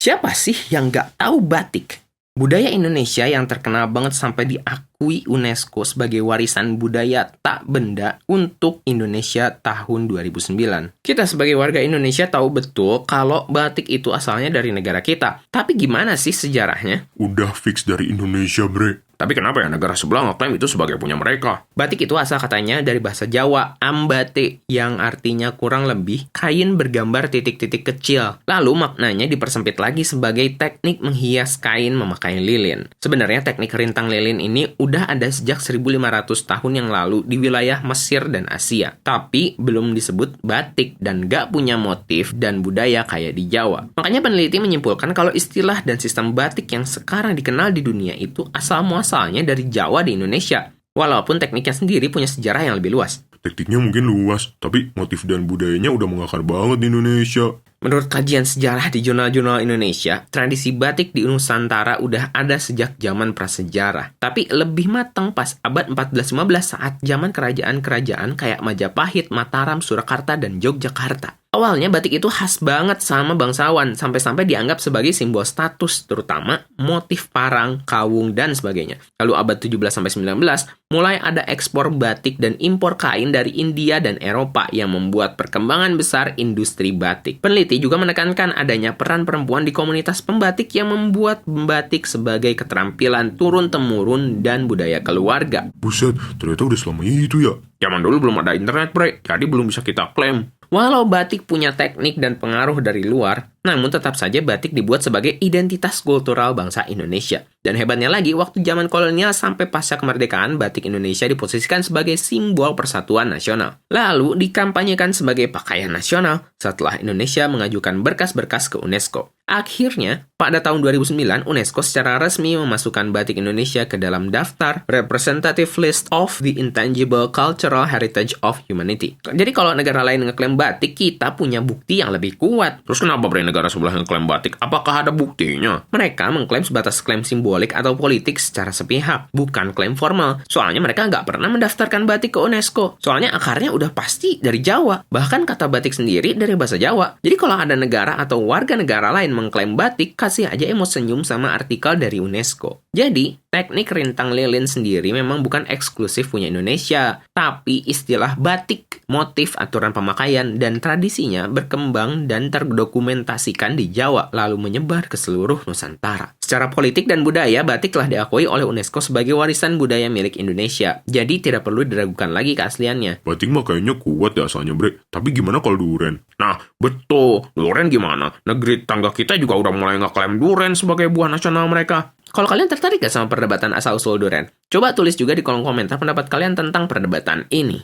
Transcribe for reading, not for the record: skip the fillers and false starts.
Siapa sih yang nggak tahu batik? Budaya Indonesia yang terkenal banget sampai diakui UNESCO sebagai warisan budaya tak benda untuk Indonesia tahun 2009. Kita sebagai warga Indonesia tahu betul kalau batik itu asalnya dari negara kita. Tapi gimana sih sejarahnya? Udah fix dari Indonesia, bre. Tapi kenapa ya negara sebelah ngeklaim itu sebagai punya mereka? Batik itu asal katanya dari bahasa Jawa, ambate, yang artinya kurang lebih kain bergambar titik-titik kecil. Lalu maknanya dipersempit lagi sebagai teknik menghias kain memakai lilin. Sebenarnya teknik rintang lilin ini udah ada sejak 1500 tahun yang lalu di wilayah Mesir dan Asia. Tapi belum disebut batik dan gak punya motif dan budaya kayak di Jawa. Makanya peneliti menyimpulkan kalau istilah dan sistem batik yang sekarang dikenal di dunia itu asal-muasalnya dari Jawa di Indonesia. Walaupun tekniknya sendiri punya sejarah yang lebih luas. Tekniknya mungkin luas, tapi motif dan budayanya udah mengakar banget di Indonesia. Menurut kajian sejarah di jurnal-jurnal Indonesia, tradisi batik di Nusantara udah ada sejak zaman prasejarah. Tapi lebih matang pas abad 14-15 saat zaman kerajaan-kerajaan kayak Majapahit, Mataram, Surakarta, dan Yogyakarta. Awalnya batik itu khas banget sama bangsawan, sampai-sampai dianggap sebagai simbol status, terutama motif parang, kawung, dan sebagainya. Lalu abad 17-19, mulai ada ekspor batik dan impor kain dari India dan Eropa yang membuat perkembangan besar industri batik. Peneliti juga menekankan adanya peran perempuan di komunitas pembatik yang membuat batik sebagai keterampilan turun-temurun dan budaya keluarga. Buset, ternyata udah selama itu ya. Zaman dulu belum ada internet, bre. Jadi belum bisa kita klaim. Walau batik punya teknik dan pengaruh dari luar, namun tetap saja batik dibuat sebagai identitas kultural bangsa Indonesia. Dan hebatnya lagi, waktu zaman kolonial sampai pasca kemerdekaan, batik Indonesia diposisikan sebagai simbol persatuan nasional. Lalu dikampanyekan sebagai pakaian nasional setelah Indonesia mengajukan berkas-berkas ke UNESCO. Akhirnya, pada tahun 2009, UNESCO secara resmi memasukkan batik Indonesia ke dalam daftar Representative List of the Intangible Cultural Heritage of Humanity. Jadi kalau negara lain ngeklaim batik, kita punya bukti yang lebih kuat. Terus kenapa bre negara sebelah ngeklaim batik? Apakah ada buktinya? Mereka mengklaim sebatas klaim simbolik atau politik secara sepihak, bukan klaim formal. Soalnya mereka nggak pernah mendaftarkan batik ke UNESCO. Soalnya akarnya udah pasti dari Jawa. Bahkan kata batik sendiri dari bahasa Jawa. Jadi kalau ada negara atau warga negara lain mengklaim batik, kasih aja emot senyum sama artikel dari UNESCO. Jadi, teknik rintang lilin sendiri memang bukan eksklusif punya Indonesia, tapi istilah batik, motif, aturan pemakaian, dan tradisinya berkembang dan terdokumentasikan di Jawa, lalu menyebar ke seluruh Nusantara. Secara politik dan budaya, batik telah diakui oleh UNESCO sebagai warisan budaya milik Indonesia, jadi tidak perlu diragukan lagi keasliannya. Batik mah kayaknya kuat ya asalnya, bre. Tapi gimana kalau duren? Nah, betul. Duren gimana? Negeri tangga kita juga udah mulai ngeklaim duren sebagai buah nasional mereka. Kalau kalian tertarik gak sama perdebatan asal-usul duren? Coba tulis juga di kolom komentar pendapat kalian tentang perdebatan ini.